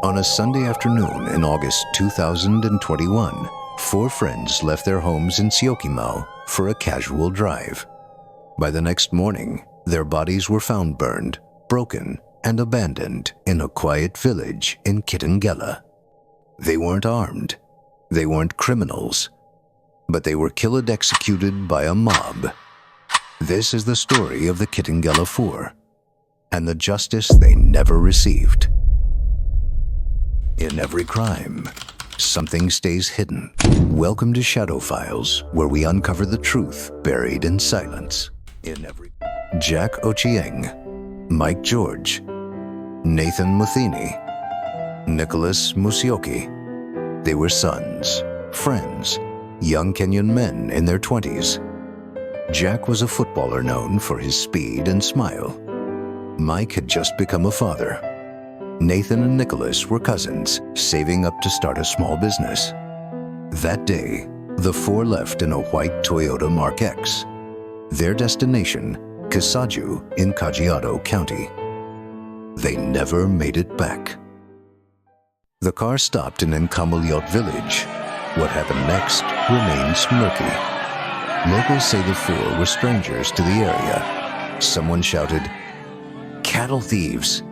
On a Sunday afternoon in August 2021, 4 friends left their homes in Syokimau for a casual drive. By the next morning, their bodies were found burned, broken, and abandoned in a quiet village in Kitengela. They weren't armed, they weren't criminals, but they were killed executed by a mob. This is the story of the Kitengela 4, and the justice they never received. In every crime, something stays hidden. Welcome to Shadow Files, where we uncover the truth buried in silence. Jack Ochieng, Mike George, Nathan Muthini, Nicholas Musioki. They were sons, friends, young Kenyan men in their 20s. Jack was a footballer known for his speed and smile. Mike had just become a father. Nathan and Nicholas were cousins, saving up to start a small business. That day, the 4 left in a white Toyota Mark X. Their destination, Kisaju in Kajiado County. They never made it back. The car stopped in Nkamaliot village. What happened next remains murky. Locals say the 4 were strangers to the area. Someone shouted, "Cattle thieves!"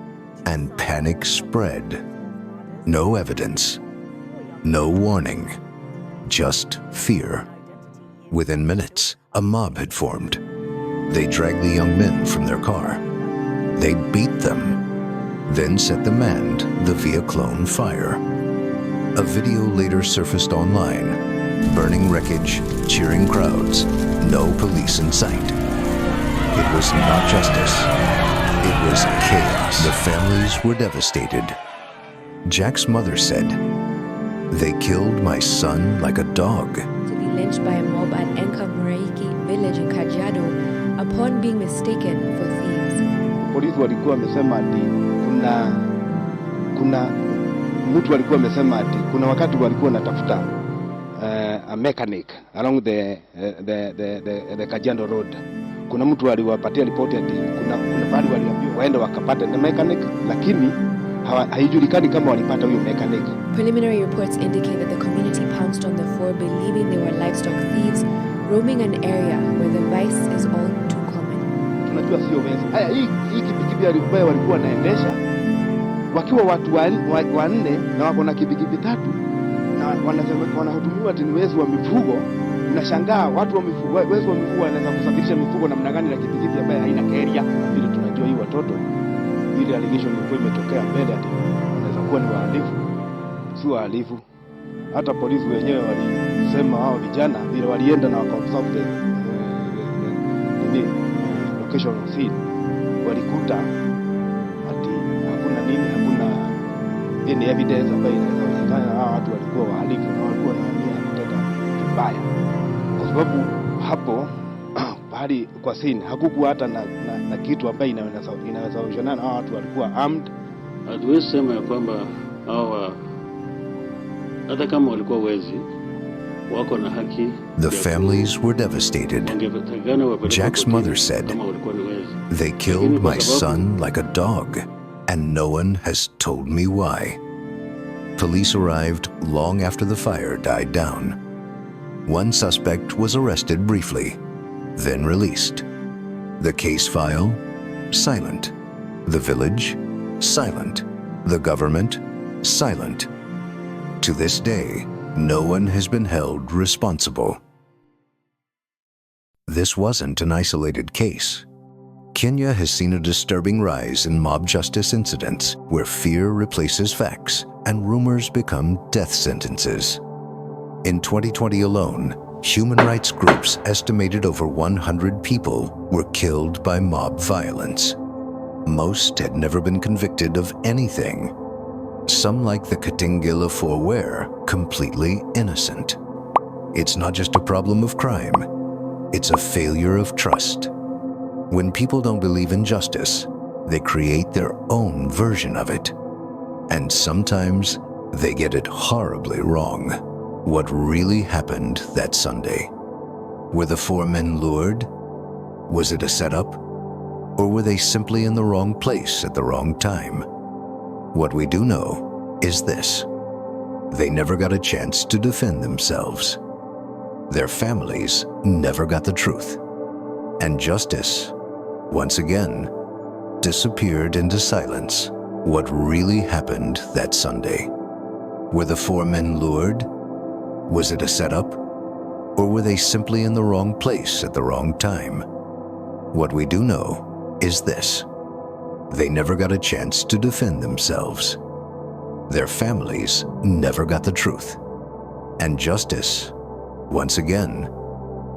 and panic spread. No evidence, no warning, just fear. Within minutes, a mob had formed. They dragged the young men from their car. They beat them, then set the man the vehicle on fire. A video later surfaced online, burning wreckage, cheering crowds, no police in sight. It was not justice. It was chaos. The families were devastated. Jack's mother said, "They killed my son like a dog." To be lynched by a mob at Enkamaraiki village in Kajiado upon being mistaken for thieves. Polisi walikuwa wamesema ati kuna mtu walikuwa wamesema ati kuna wakati walikuwa wanatafuta a mechanic along the Kajiado road. Kuna mtu aliwapatia ripoti ati kuna pale waliambiwa waende wakapata the mechanic, lakini haijulikani kama walipata huyo mechanic. Preliminary reports indicate that the community pounced on the 4 believing they were livestock thieves roaming an area where the vice is all too common. Tunajua sio wezi. Haya, hii kipikipi walikuwa wanaendesha wakiwa watu wanne na wako na kipikipi 3 na wanasema wanahutumiwa ati ni wezi wa mifugo. Unashangaa watu wa mifugo, wezi wa mifugo wanaweza kusafirisha mifugo namna gani na kipikipi ambaye haina keria. Vile tunajua hii watoto ile allegation ilikuwa imetokea mbele ati wanaweza kuwa ni wahalifu. Si wahalifu. Hata polisi wenyewe walisema hao vijana vile walienda na wakaobserve the location of scene, walikuta ati hakuna any evidence ambayo inaweza kuonyesha hao watu walikuwa wahalifu na walikuwa na nia kutenda vibaya. Kwa sababu hapo bali kwa scene hakukuwa hata na kitu ambayo inaweza kuonyesha hao watu walikuwa armed. Hatuwezi sema ya kwamba hao hata kama walikuwa wezi wako na haki. The families were devastated. Jack's mother said, "They killed my son like a dog, and no one has told me why." Police arrived long after the fire died down. One suspect was arrested briefly, then released. The case file, silent. The village, silent. The government, silent. To this day, no one has been held responsible. This wasn't an isolated case. Kenya has seen a disturbing rise in mob justice incidents where fear replaces facts and rumors become death sentences. In 2020 alone, human rights groups estimated over 100 people were killed by mob violence. Most had never been convicted of anything. Some, like the Kitengela 4, were completely innocent. It's not just a problem of crime, it's a failure of trust. When people don't believe in justice, they create their own version of it. And sometimes they get it horribly wrong. What really happened that Sunday? Were the 4 men lured? Was it a setup? Or were they simply in the wrong place at the wrong time? What we do know is this: they never got a chance to defend themselves. Their families never got the truth. And justice, once again, disappeared into silence. What really happened that Sunday? Were the four men lured? Was it a setup? Or were they simply in the wrong place at the wrong time? What we do know is this: they never got a chance to defend themselves. Their families never got the truth. And justice, once again,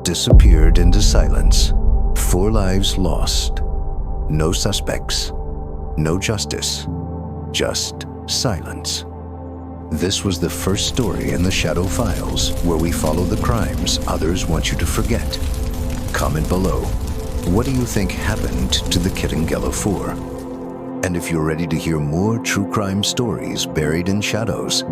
disappeared into silence. 4 lives lost. No suspects. No justice. Just silence. This was the first story in the Shadow Files, where we follow the crimes others want you to forget. Comment below. What do you think happened to the Kitengela 4? And if you're ready to hear more true crime stories buried in shadows,